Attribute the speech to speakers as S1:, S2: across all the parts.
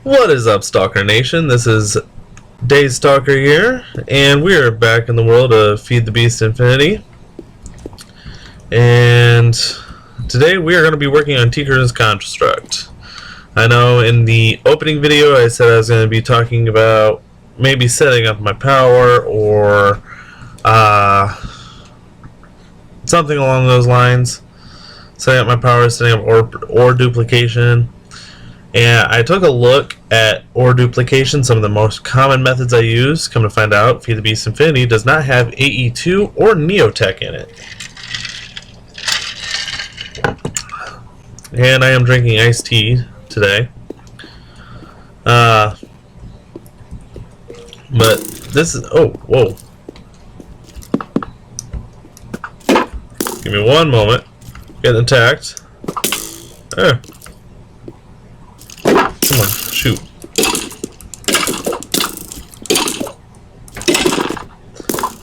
S1: What is up, Stalker Nation? This is Days Stalker here, and we are back in the world of Feed the Beast Infinity. And today we are going to be working on Tinker's Construct. I know in the opening video I said I was going to be talking about maybe setting up my power or something along those lines. Setting up my power, setting up ore duplication. And I took a look at ore duplication, some of the most common methods I use. Come to find out, Feed the Beast Infinity does not have AE2 or Neotech in it. And I am drinking iced tea today. But this is... Oh, whoa. Give me one moment. Getting attacked. There. Come on, shoot.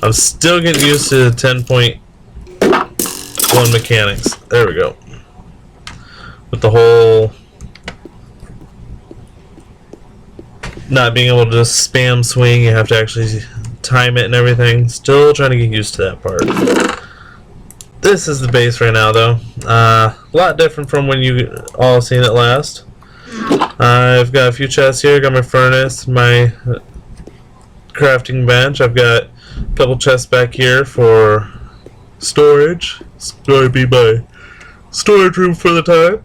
S1: I'm still getting used to 10.1 mechanics. There we go. With the whole not being able to just spam swing, you have to actually time it and everything. Still trying to get used to that part. This is the base right now, though. A lot different from when you all seen it last. I've got a few chests here. Got my furnace, my crafting bench. I've got a couple chests back here for storage. It's going to be my storage room for the time.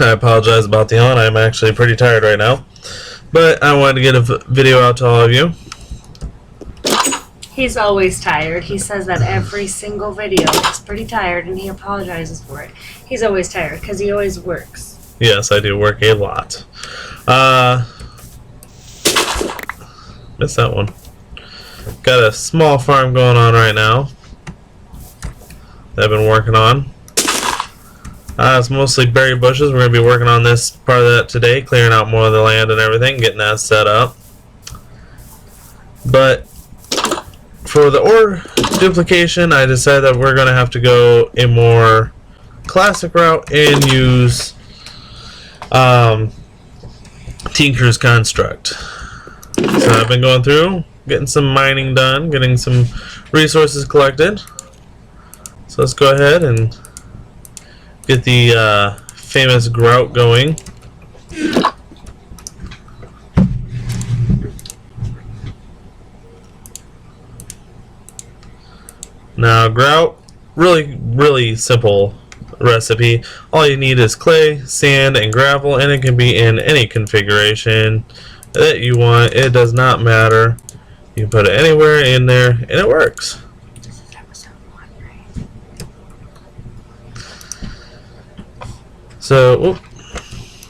S1: I apologize about the yawn. I'm actually pretty tired right now, but I wanted to get a video out to all of you.
S2: He's always tired. He says that every single video. He's pretty tired, and he apologizes for it. He's always tired because he always works.
S1: Yes, I do work a lot. Missed that one. Got a small farm going on right now that I've been working on. It's mostly berry bushes. We're going to be working on this part of that today, clearing out more of the land and everything, getting that set up. But for the ore duplication, I decided that we're going to have to go a more classic route and use Tinker's Construct. So I've been going through, getting some mining done, getting some resources collected. So let's go ahead and get the famous grout going. Now grout, really simple recipe. All you need is clay, sand, and gravel, and it can be in any configuration that you want. It does not matter. You can put it anywhere in there and it works. So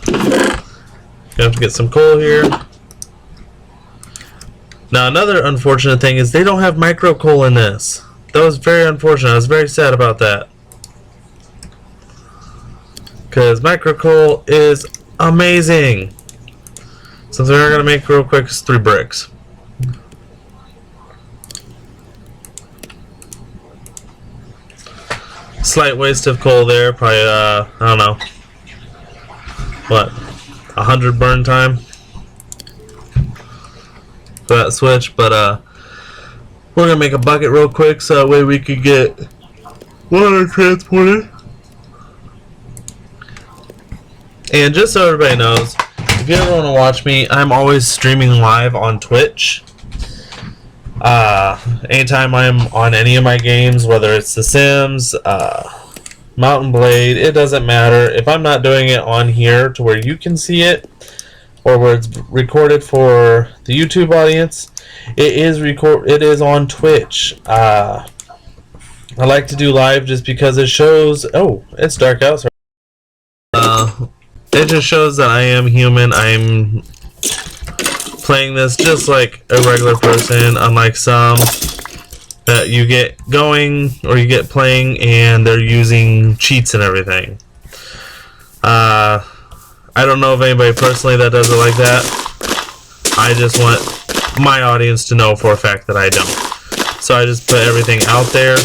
S1: you have to get some coal here. Now another unfortunate thing is they don't have micro coal in this. That was very unfortunate. I was very sad about that. Because micro coal is amazing. Something we're going to make real quick is 3 bricks. Slight waste of coal there. Probably, I don't know. What? 100 burn time for that switch. But, we're going to make a bucket real quick so that way we could get water transported. And just so everybody knows, if you ever want to watch me, I'm always streaming live on Twitch. Anytime I'm on any of my games, whether it's The Sims, Mountain Blade, it doesn't matter. If I'm not doing it on here to where you can see it, or where it's recorded for the YouTube audience, it is on Twitch. I like to do live just because it shows... Oh, it's dark out. Sorry. It just shows that I am human. I'm playing this just like a regular person, unlike some that you get going or you get playing and they're using cheats and everything. I don't know of anybody personally that does it like that. I just want my audience to know for a fact that I don't. So I just put everything out there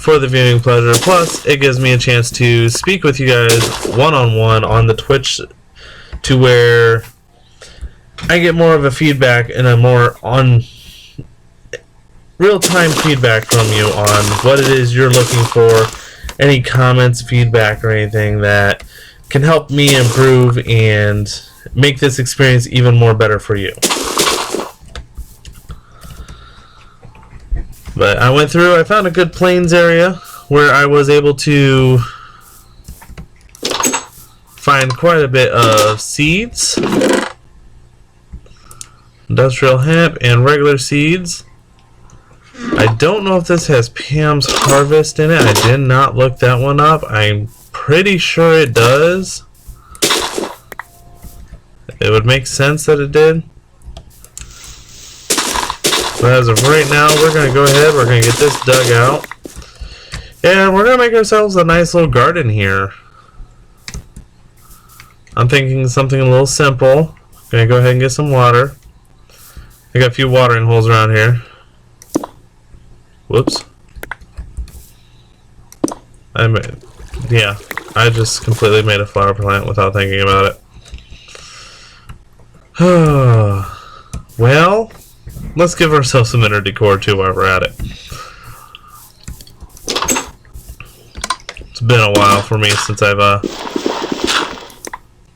S1: for the viewing pleasure. Plus, it gives me a chance to speak with you guys one-on-one on the Twitch, to where I get more of a feedback and a more on real-time feedback from you on what it is you're looking for, any comments, feedback, or anything that can help me improve and make this experience even more better for you. But I went through, I found a good plains area where I was able to find quite a bit of seeds, industrial hemp, and regular seeds. I don't know if this has Pam's Harvest in it. I did not look that one up. I'm pretty sure it does. It would make sense that it did. But as of right now, we're going to go ahead, we're going to get this dug out. And we're going to make ourselves a nice little garden here. I'm thinking something a little simple. Going to go ahead and get some water. I got a few watering holes around here. Whoops. I just completely made a flower plant without thinking about it. Well, let's give ourselves some inner decor too while we're at it. It's been a while for me since I've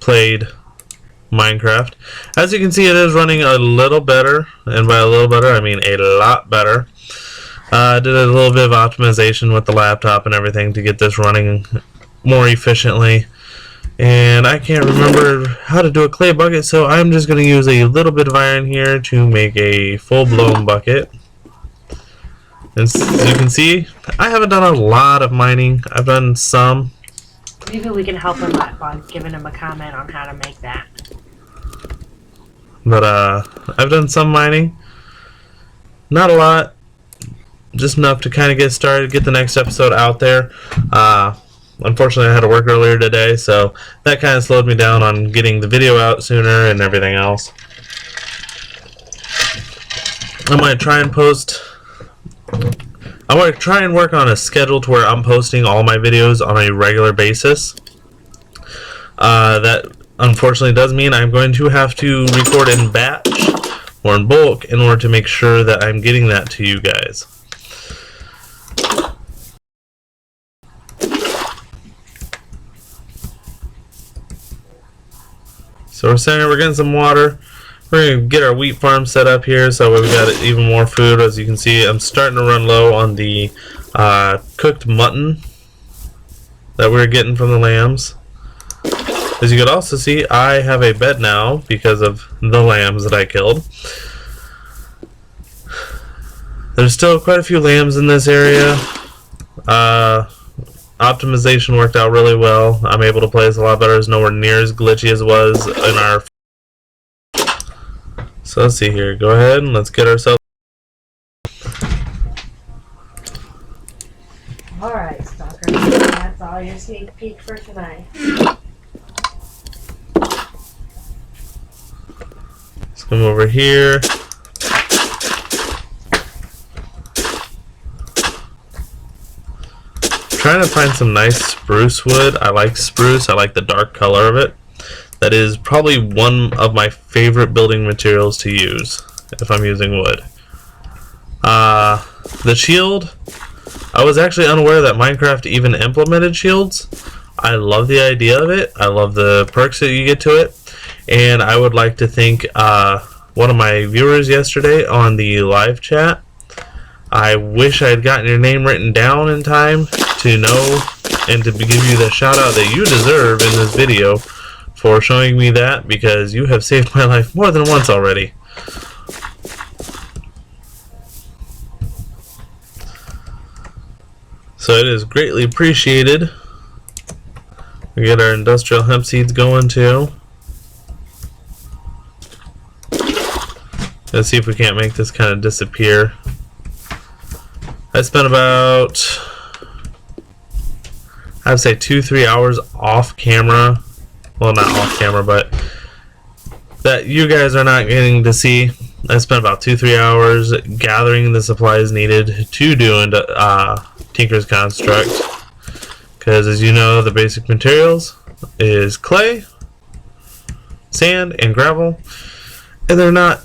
S1: played Minecraft. As you can see, it is running a little better, and by a little better I mean a lot better. I did a little bit of optimization with the laptop and everything to get this running more efficiently. And I can't remember how to do a clay bucket, so I'm just going to use a little bit of iron here to make a full-blown bucket. And as you can see, I haven't done a lot of mining. I've done some.
S2: Maybe we can help him out by giving him a comment on how to make that.
S1: But I've done some mining. Not a lot. Just enough to kind of get started, get the next episode out there. Unfortunately, I had to work earlier today, so that kind of slowed me down on getting the video out sooner and everything else. I might try and work on a schedule to where I'm posting all my videos on a regular basis. That unfortunately does mean I'm going to have to record in batch or in bulk in order to make sure that I'm getting that to you guys. So we're getting some water. We're going to get our wheat farm set up here so we've got even more food. As you can see, I'm starting to run low on the cooked mutton that we're getting from the lambs. As you can also see, I have a bed now because of the lambs that I killed. There's still quite a few lambs in this area. Optimization worked out really well. I'm able to play this a lot better. It's nowhere near as glitchy as it was in our... So let's see here. Go ahead and let's get ourselves...
S2: Alright, Stalker. That's all your sneak peek for tonight.
S1: Let's come over here. Trying to find some nice spruce wood. I like spruce. I like the dark color of it. That is probably one of my favorite building materials to use if I'm using wood. The shield, I was actually unaware that Minecraft even implemented shields. I love the idea of it. I love the perks that you get to it. And I would like to thank one of my viewers yesterday on the live chat. I wish I had gotten your name written down in time to know and to give you the shout out that you deserve in this video for showing me that, because you have saved my life more than once already. So it is greatly appreciated. We get our industrial hemp seeds going too. Let's see if we can't make this kind of disappear. I spent about, I'd say 2-3 hours off camera. Well, not off camera, but that you guys are not getting to see. I spent about 2-3 hours gathering the supplies needed to do Tinker's construct, because as you know, the basic materials is clay, sand, and gravel, and they're not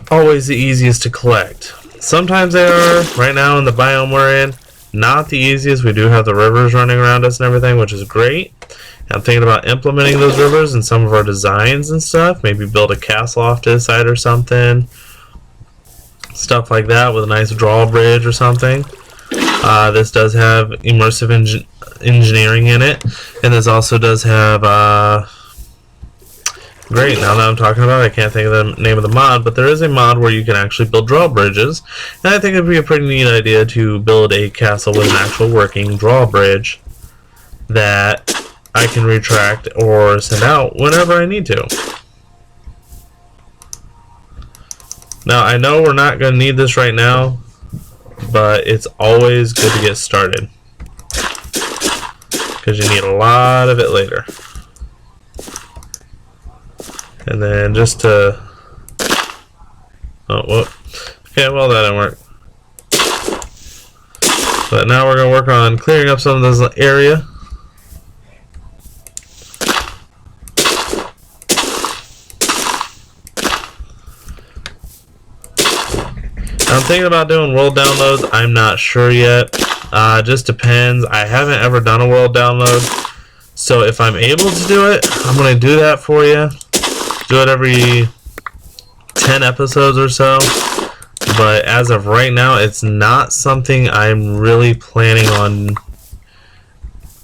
S1: always the easiest to collect. Sometimes they are. Right now in the biome we're in, not the easiest. We do have the rivers running around us and everything, which is great. I'm thinking about implementing those rivers in some of our designs and stuff. Maybe build a castle off to the side or something. Stuff like that with a nice drawbridge or something. This does have immersive engineering in it. And this also does have... great, now that I'm talking about it, I can't think of the name of the mod, but there is a mod where you can actually build drawbridges. And I think it would be a pretty neat idea to build a castle with an actual working drawbridge that I can retract or send out whenever I need to. Now, I know we're not going to need this right now, but it's always good to get started, because you need a lot of it later. And then just to... oh, whoop. Okay, well, that didn't work. But now we're going to work on clearing up some of this area. I'm thinking about doing world downloads. I'm not sure yet. Just depends. I haven't ever done a world download. So if I'm able to do it, I'm going to do that for you. Do it every 10 episodes or so. But as of right now, it's not something I'm really planning on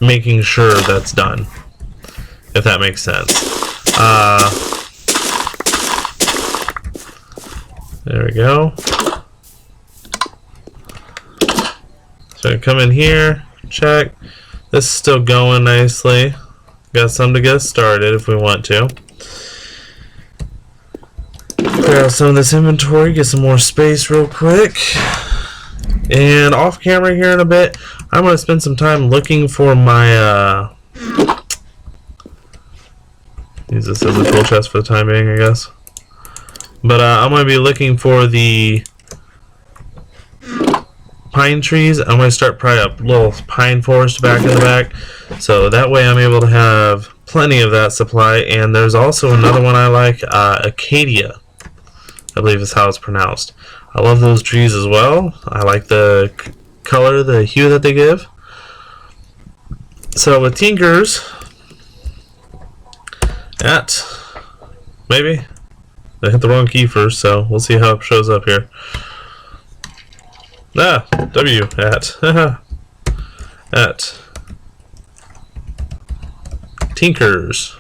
S1: making sure that's done. If that makes sense. There we go. So come in here, check. This is still going nicely. Got some to get started if we want to. Clear out some of this inventory, get some more space real quick. And off camera here in a bit, I'm going to spend some time looking for my... use this as a tool chest for the time being, I guess. But I'm going to be looking for the pine trees. I'm going to start probably a little pine forest back in the back, so that way I'm able to have plenty of that supply. And there's also another one I like, Acacia, I believe is how it's pronounced. I love those trees as well. I like the color, the hue that they give. So with Tinkers, maybe I hit the wrong key first, so we'll see how it shows up here. W at Tinkers.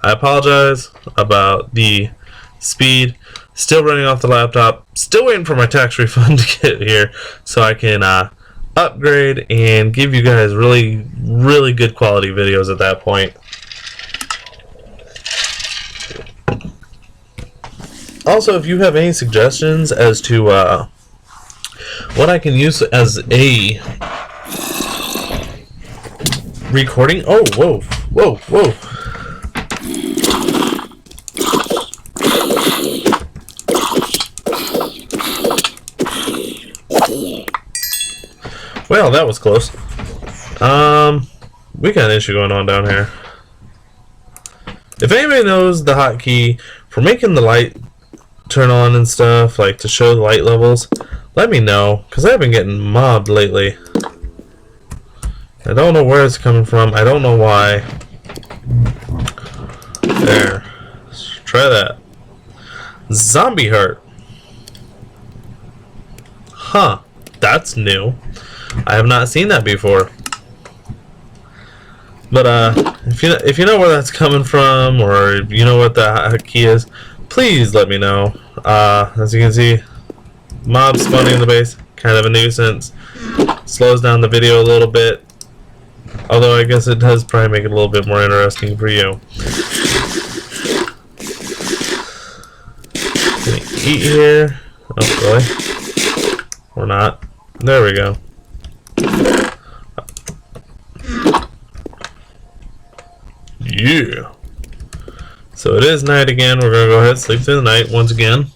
S1: I apologize about the speed. Still running off the laptop. Still waiting for my tax refund to get here so I can upgrade and give you guys really, really good quality videos at that point. Also, if you have any suggestions as to what I can use as a recording... oh, whoa, whoa, whoa. Well, that was close. We got an issue going on down here. If anybody knows the hotkey for making the light turn on and stuff, like to show the light levels, let me know, because I've been getting mobbed lately. I don't know where it's coming from. I don't know why. There. Let's try that. Zombie heart. Huh. That's new. I have not seen that before. But if you know where that's coming from, or you know what the key is, please let me know. As you can see, mob spawning in the base, kind of a nuisance. Slows down the video a little bit. Although I guess it does probably make it a little bit more interesting for you. Can we eat here? Oh, really? Or not. There we go. Yeah. So it is night again. We're going to go ahead and sleep through the night once again.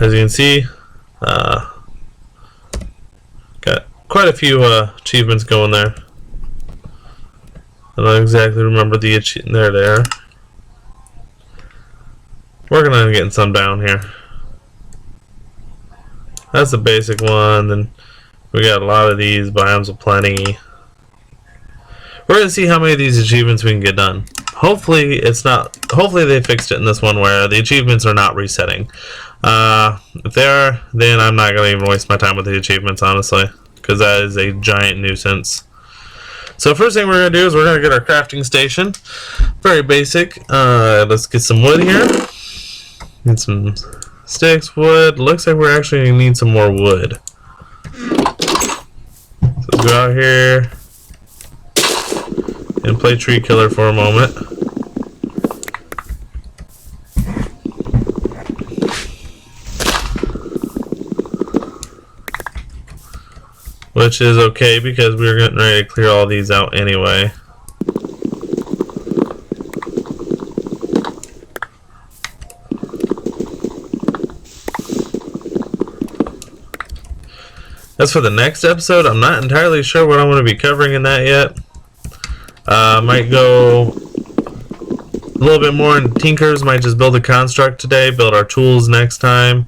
S1: as you can see, got quite a few achievements going there. I don't exactly remember the achievement. There they are. Working on getting some down here. That's the basic one. Then we got a lot of these biomes aplenty. We're gonna see how many of these achievements we can get done. Hopefully it's not. Hopefully they fixed it in this one where the achievements are not resetting. If they are, then I'm not gonna even waste my time with the achievements, honestly, because that is a giant nuisance. So first thing we're gonna do is we're gonna get our crafting station. Very basic. Let's get some wood here. Need some sticks, wood. Looks like we're actually gonna need some more wood. So let's go out here and play tree killer for a moment. Which is okay because we're getting ready to clear all these out anyway. As for the next episode, I'm not entirely sure what I'm going to be covering in that yet. Might go a little bit more into Tinkers, might just build a construct today, build our tools next time.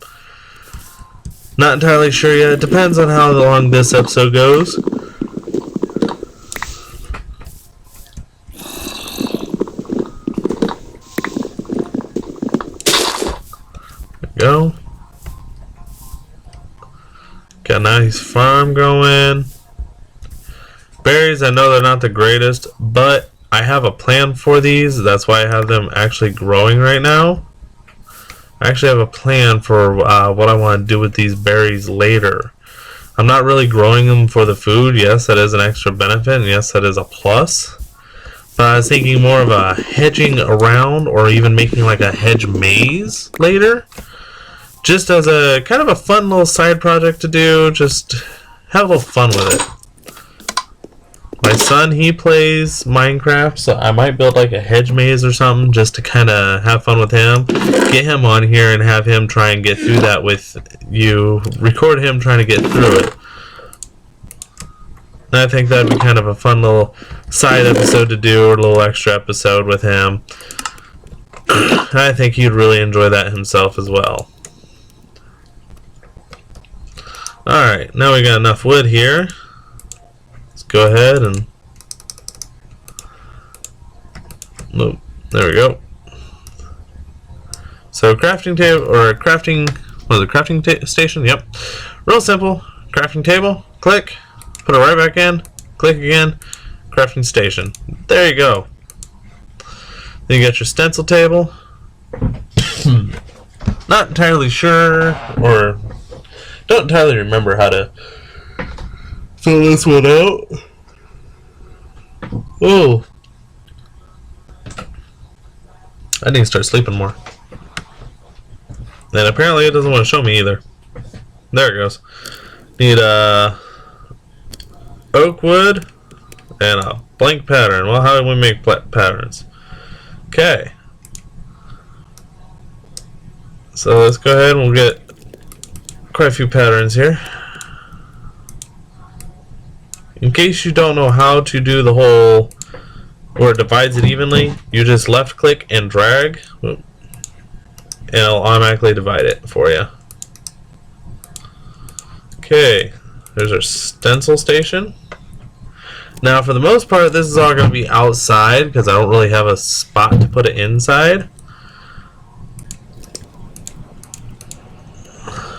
S1: Not entirely sure yet. It depends on how long this episode goes. There we go. Got a nice farm going. Berries, I know they're not the greatest, but I have a plan for these. That's why I have them actually growing right now. I actually have a plan for what I want to do with these berries later. I'm not really growing them for the food. Yes, that is an extra benefit, and yes, that is a plus. But I was thinking more of a hedging around, or even making like a hedge maze later. Just as a kind of a fun little side project to do. Just have a little fun with it. My son, he plays Minecraft, so I might build like a hedge maze or something just to kind of have fun with him. Get him on here and have him try and get through that with you. Record him trying to get through it. And I think that'd be kind of a fun little side episode to do, or a little extra episode with him. I think he'd really enjoy that himself as well. Alright, now we got enough wood here. Go ahead and nope, there we go. So crafting table, or crafting, what is it, crafting station? Yep, real simple. Crafting table, click, put it right back in, click again, crafting station. There you go. Then you got your stencil table. Not entirely sure, or don't entirely remember how to fill this one out. Oh, I need to start sleeping more. And apparently it doesn't want to show me either. There it goes. Need oak wood and a blank pattern. Well, how do we make patterns? Okay. So let's go ahead and we'll get quite a few patterns here. In case you don't know how to do the whole where it divides it evenly, you just left click and drag, and it'll automatically divide it for you. Okay, there's our stencil station. Now for the most part this is all going to be outside because I don't really have a spot to put it inside.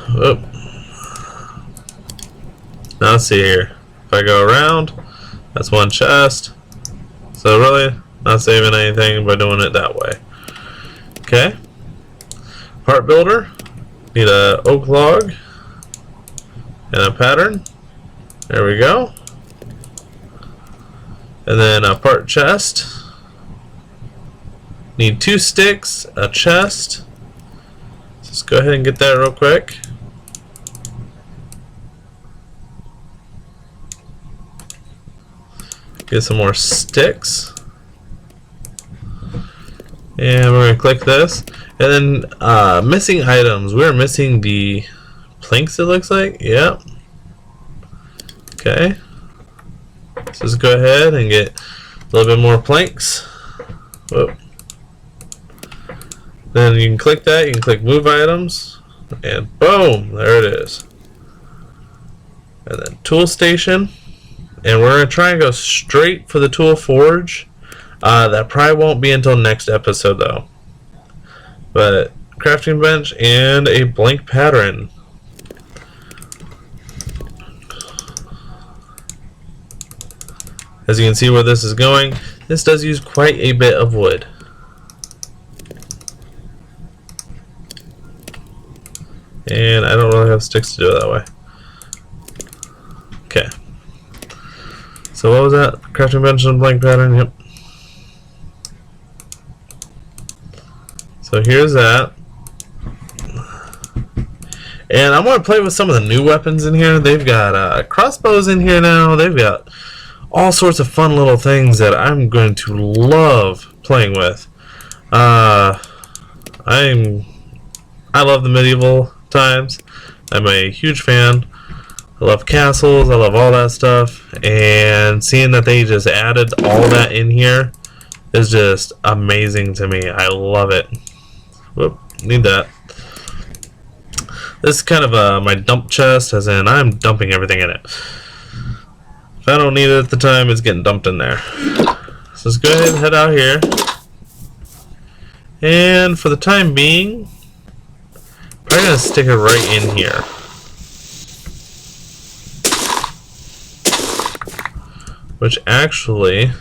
S1: Oh. Now let's see here. If I go around, that's one chest. So really, not saving anything by doing it that way. Okay. Part builder. Need a oak log and a pattern. There we go. And then a part chest. Need 2 sticks, a chest. Let's go ahead and get that real quick. Get some more sticks. And we're going to click this. And then missing items. We're missing the planks, it looks like. Yep. Okay. So let's go ahead and get a little bit more planks. Whoa. Then you can click that. You can click move items. And boom. There it is. And then tool station. And we're going to try and go straight for the tool forge. That probably won't be until next episode though. But crafting bench and a blank pattern. As you can see where this is going, this does use quite a bit of wood. And I don't really have sticks to do it that way. Okay. So what was that? Crafting bench and blank pattern, yep. So here's that. And I'm going to play with some of the new weapons in here. They've got crossbows in here now. They've got all sorts of fun little things that I'm going to love playing with. I love the medieval times. I'm a huge fan. I love castles. I love all that stuff. And seeing that they just added all that in here is just amazing to me. I love it. Whoop, need that. This is kind of my dump chest, as in I'm dumping everything in it. If I don't need it at the time, it's getting dumped in there. So let's go ahead and head out here. And for the time being, probably gonna stick it right in here. Which actually,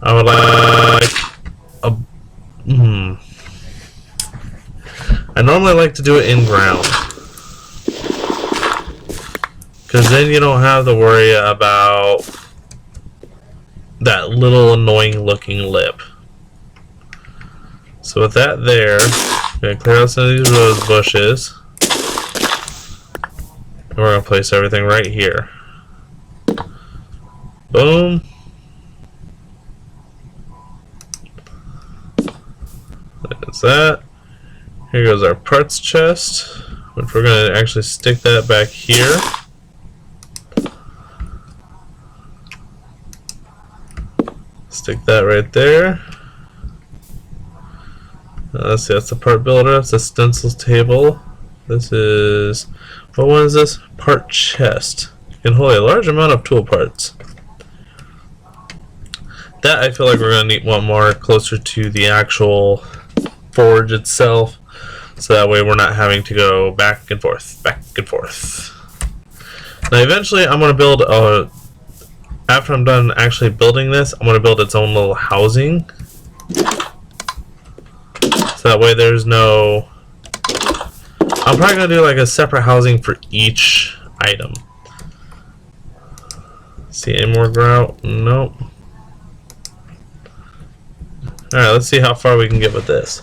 S1: I would like a. I normally like to do it in ground, because then you don't have to worry about that little annoying looking lip. So with that there, I'm going to clear out some of these rose bushes. And we're going to place everything right here. Boom. There's that. Here goes our parts chest, which we're going to actually stick that back here. Stick that right there. Let's see, that's the part builder. That's the stencils table. This is, what one is this? Part chest. You can hold a large amount of tool parts. That I feel like we're going to need one more closer to the actual forge itself. So that way we're not having to go back and forth, back and forth. Now eventually I'm going to build after I'm done actually building this, I'm going to build its own little housing. So that way there's no... I'm probably going to do like a separate housing for each item. See any more grout? Nope. Alright, let's see how far we can get with this.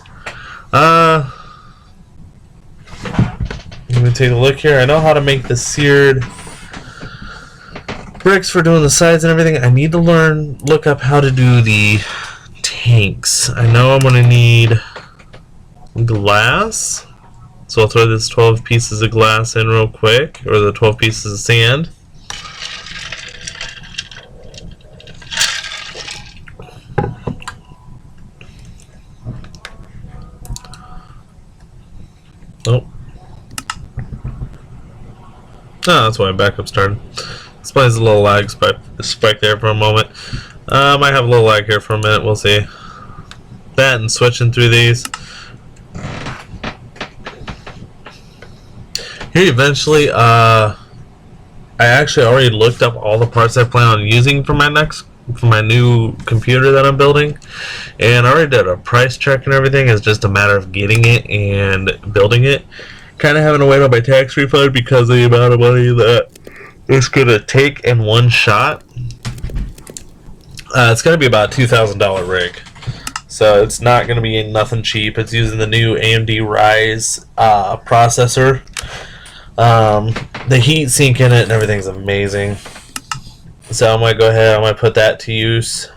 S1: Let me take a look here. I know how to make the seared bricks for doing the sides and everything. I need to look up how to do the tanks. I know I'm going to need glass. So I'll throw this 12 pieces of glass in real quick, or the 12 pieces of sand. Nope. Oh, that's why my backup started. Explains a little lag spike there for a moment. Might have a little lag here for a minute. We'll see. That and switching through these. Here eventually, I actually already looked up all the parts I plan on using for my new computer that I'm building, and I already did a price check and everything. It's just a matter of getting it and building it. Kind of having to wait on my tax refund because of the amount of money that it's going to take in one shot. It's going to be about a $2,000 rig. So it's not going to be nothing cheap. It's using the new AMD Ryzen processor. The heat sink in it and everything's amazing. So I'm going to go ahead, I'm going to put that to use.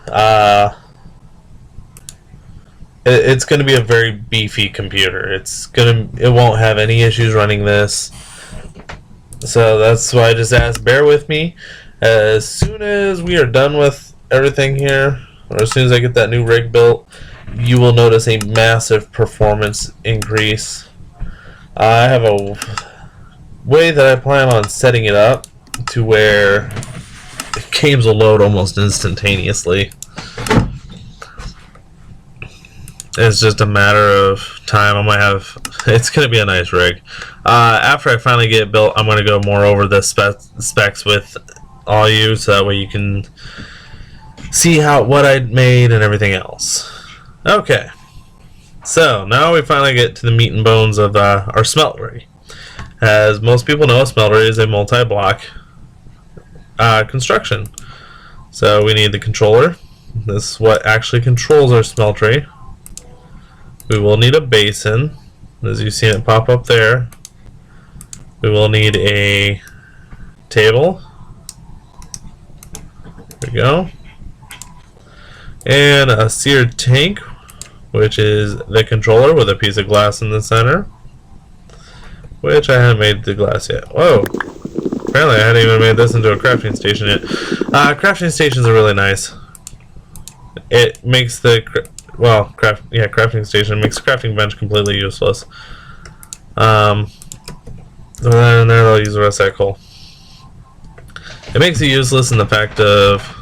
S1: it's going to be a very beefy computer. It won't have any issues running this. So that's why I just asked, bear with me. As soon as we are done with everything here, or as soon as I get that new rig built, you will notice a massive performance increase. I have a way that I plan on setting it up to where games will load almost instantaneously. It's just a matter of time. I might have. It's going to be a nice rig. After I finally get it built, I'm going to go more over the specs with all you, so that way you can see what I made and everything else. Okay, so now we finally get to the meat and bones of our smeltery. As most people know, a smeltery is a multi-block construction. So we need the controller. This is what actually controls our smeltery. We will need a basin, as you've seen it pop up there. We will need a table. There we go. And a seared tank, which is the controller with a piece of glass in the center. Which I haven't made the glass yet. Whoa! Apparently I hadn't even made this into a crafting station yet. Crafting stations are really nice. It makes the crafting station makes the crafting bench completely useless. And then they'll use the rest of that coal. It makes it useless in the fact of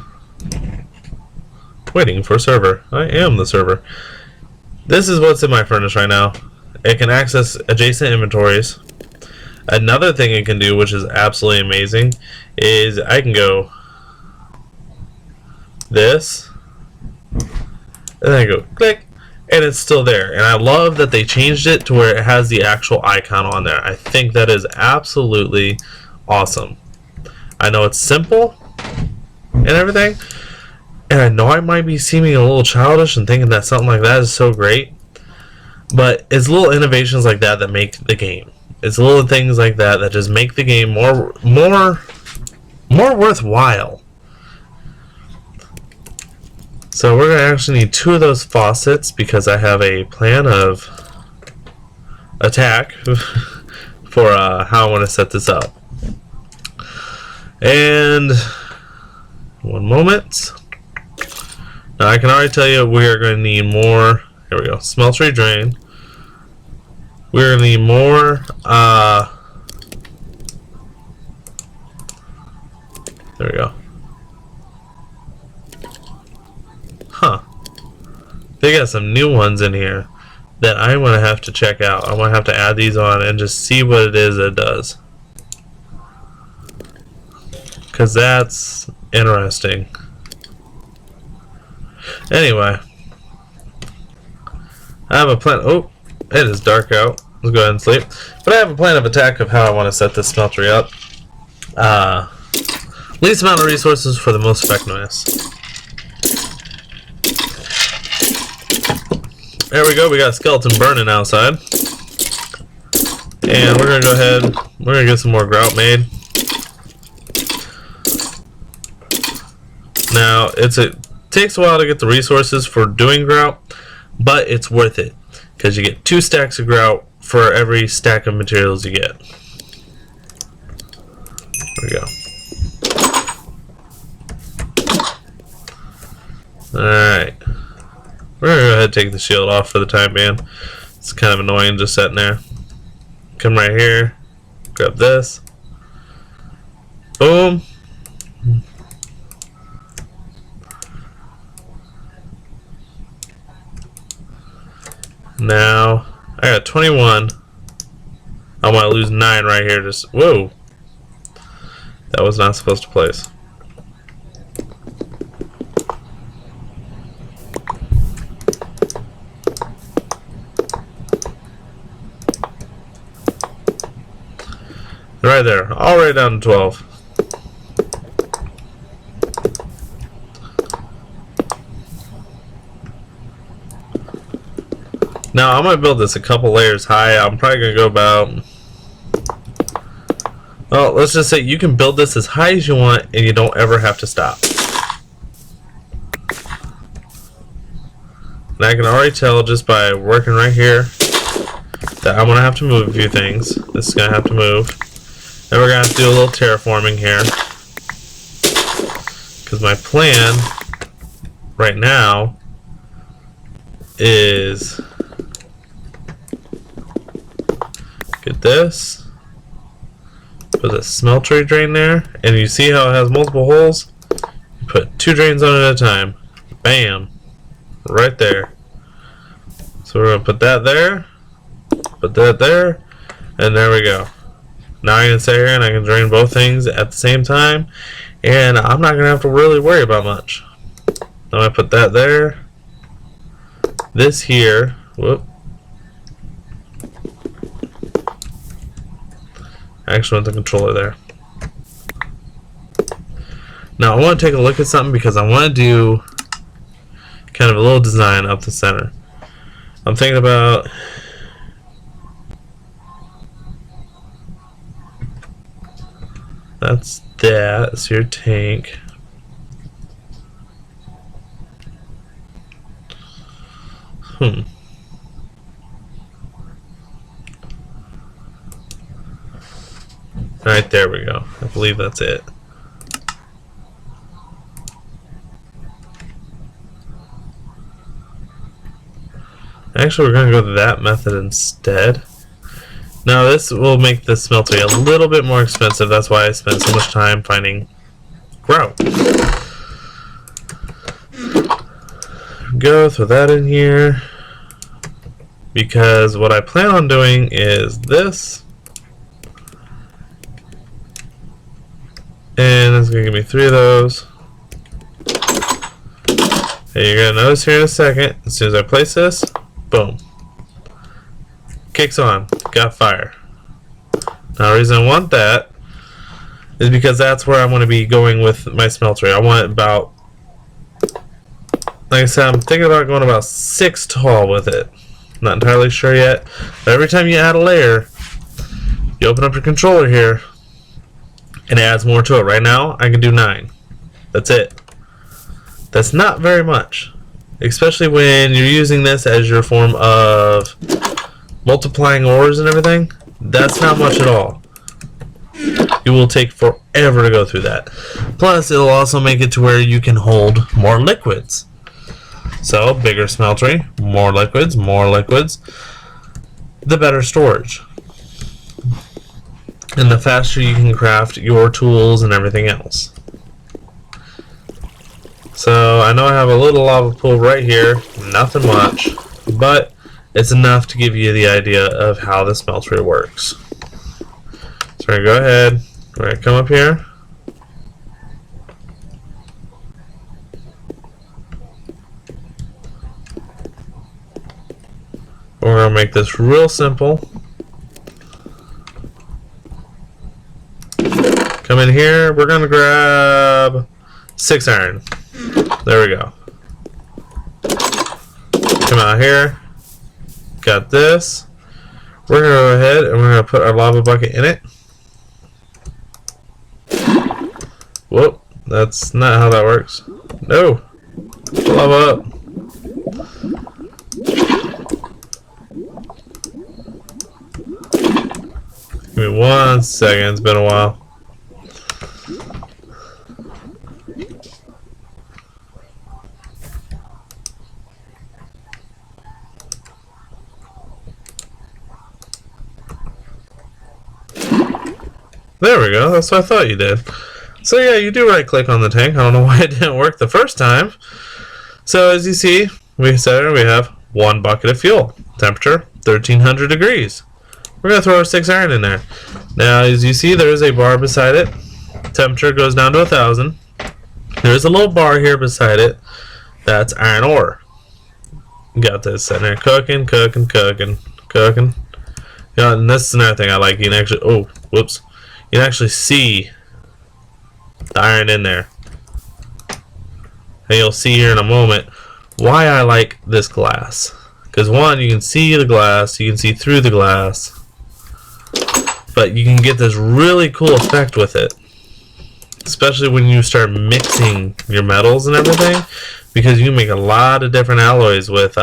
S1: waiting for a server. I am the server. This is what's in my furnace right now. It can access adjacent inventories. Another thing it can do, which is absolutely amazing, is I can go this, and then I go click, and it's still there. And I love that they changed it to where it has the actual icon on there. I think that is absolutely awesome. I know it's simple and everything, and I know I might be seeming a little childish and thinking that something like that is so great, but it's little innovations like that that make the game. It's little things like that that just make the game more worthwhile. So we're gonna actually need 2 of those faucets because I have a plan of attack for how I want to set this up. And one moment. Now I can already tell you we are going to need more. Here we go. Smeltery drain. We're going to need more. There we go. Huh. They got some new ones in here that I'm going to have to check out. I'm going to have to add these on and just see what it is it does. Because that's interesting. Anyway. I have a plan. Oh, it is dark out. Let's go ahead and sleep. But I have a plan of attack of how I want to set this smeltery up. Least amount of resources for the most effectiveness. There we go. We got a skeleton burning outside. And we're going to go ahead. We're going to get some more grout made. Now, it takes a while to get the resources for doing grout, but it's worth it. Because you get 2 stacks of grout for every stack of materials you get. There we go. Alright. We're going to go ahead and take the shield off for the time being. It's kind of annoying just sitting there. Come right here. Grab this. Boom. Now, I got 21. I want to lose 9 right here. Just whoa. That was not supposed to place. Right there. All right down to 12. Now I'm going to build this a couple layers high. I'm probably going to go about, well, let's just say you can build this as high as you want and you don't ever have to stop. And I can already tell just by working right here that I'm going to have to move a few things. This is going to have to move. And we're going to have to do a little terraforming here. Because my plan right now is get this, put a smeltery drain there, and you see how it has multiple holes? You put 2 drains on it at a time. Bam! Right there. So we're going to put that there, put that there, and there we go. Now I can sit here and I can drain both things at the same time, and I'm not going to have to really worry about much. Now I put that there, this here, whoop. I actually want the controller there. Now I want to take a look at something because I want to do kind of a little design up the center. I'm thinking about that's your tank. Alright, there we go. I believe that's it. Actually, we're going to go to that method instead. Now, this will make the smeltery a little bit more expensive. That's why I spent so much time finding grout. Go throw that in here. Because what I plan on doing is this. And it's going to give me 3 of those. And you're going to notice here in a second, as soon as I place this, boom. Kicks on. Got fire. Now the reason I want that is because that's where I'm going to be going with my smeltery. I want it about, like I said, I'm thinking about going about 6 tall with it. Not entirely sure yet. But every time you add a layer, you open up your controller here, and it adds more to it. Right now, I can do 9. That's it. That's not very much. Especially when you're using this as your form of multiplying ores and everything. That's not much at all. It will take forever to go through that. Plus, it'll also make it to where you can hold more liquids. So, bigger smeltery, more liquids, the better storage. And the faster you can craft your tools and everything else. So, I know I have a little lava pool right here, nothing much, but it's enough to give you the idea of how the smeltery works. So, we're going to go ahead, we're going to come up here. We're going to make this real simple. Come in here, we're going to grab 6 iron. There we go. Come out here. Got this. We're going to go ahead and we're going to put our lava bucket in it. Whoop, that's not how that works. No. Lava up. Give me 1 second, it's been a while. There we go, that's what I thought you did. So yeah, you do right click on the tank. I don't know why it didn't work the first time. So as you see, we have 1 bucket of fuel. Temperature, 1300 degrees. We're going to throw our 6 iron in there. Now as you see, there is a bar beside it. Temperature goes down to 1000. There's a little bar here beside it. That's iron ore. Got this sitting there cooking. Yeah, and this is another thing I like. You can actually, oh, whoops. You can actually see the iron in there. And you'll see here in a moment why I like this glass. Because one, you can see the glass, you can see through the glass, but you can get this really cool effect with it. Especially when you start mixing your metals and everything. because you can make a lot of different alloys with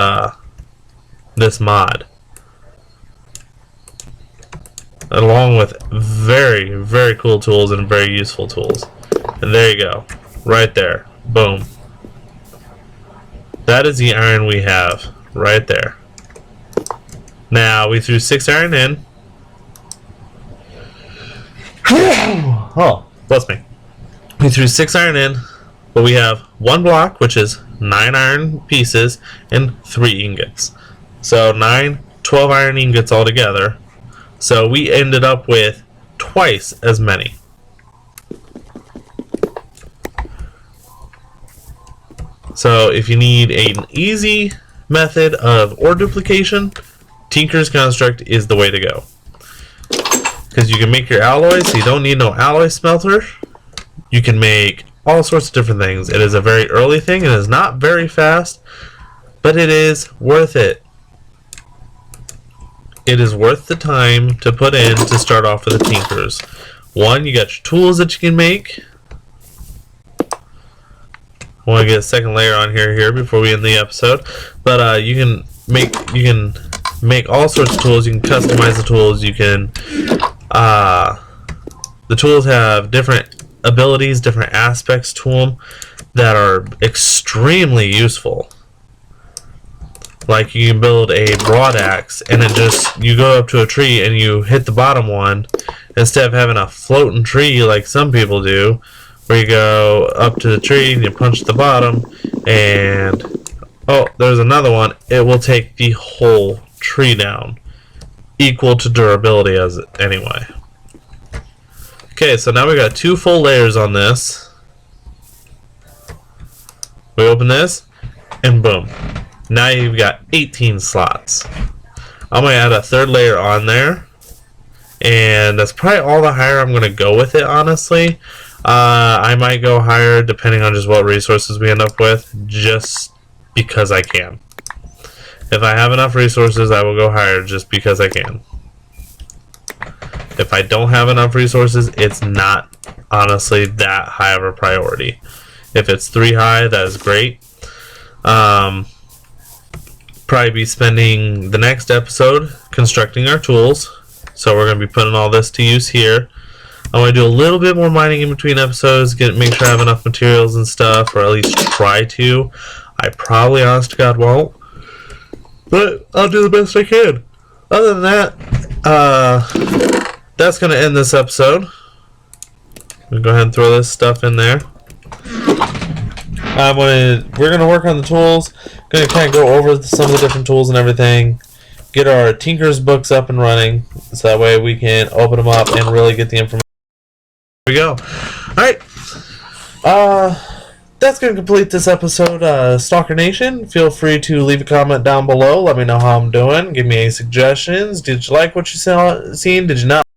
S1: this mod, along with very, very cool tools and very useful tools. And there you go, right there, boom. That is the iron we have right there. Now we threw 6 iron in. Oh, bless me. We threw 6 iron in, but we have 1 block, which is 9 iron pieces, and 3 ingots. So 9, 12 iron ingots altogether. So we ended up with twice as many. So if you need an easy method of ore duplication, Tinker's Construct is the way to go. Because you can make your alloys, so you don't need no alloy smelter. You can make all sorts of different things. It is a very early thing. It is not very fast, but it is worth it. It is worth the time to put in to start off with the Tinkers. One, you got your tools that you can make. I want to get a second layer on here before we end the episode. But you can make all sorts of tools. You can customize the tools. You can the tools have different abilities, different aspects to them that are extremely useful. Like you can build a broad axe and it just, you go up to a tree and you hit the bottom one instead of having a floating tree like some people do, where you go up to the tree and you punch the bottom and oh, there's another one. It will take the whole tree down, equal to durability as it anyway. Okay, so now we got 2 full layers on this. We open this and boom. Now you've got 18 slots. I'm going to add a 3rd layer on there. And that's probably all the higher I'm going to go with it, honestly. I might go higher depending on just what resources we end up with, just because I can. If I have enough resources, I will go higher just because I can. If I don't have enough resources, it's not honestly that high of a priority. If it's 3 high, that is great. Probably be spending the next episode constructing our tools, so we're going to be putting all this to use here. I want to do a little bit more mining in between episodes, make sure I have enough materials and stuff, or at least try to. I probably, honest to God, won't, but I'll do the best I can. Other than that, that's going to end this episode. We'll go ahead and throw this stuff in there. We're going to work on the tools. Going to kind of go over some of the different tools and everything. Get our Tinker's books up and running, so that way we can open them up and really get the information. There we go. Alright. That's going to complete this episode. Stalker Nation, feel free to leave a comment down below. Let me know how I'm doing. Give me any suggestions. Did you like what you seen? Did you not?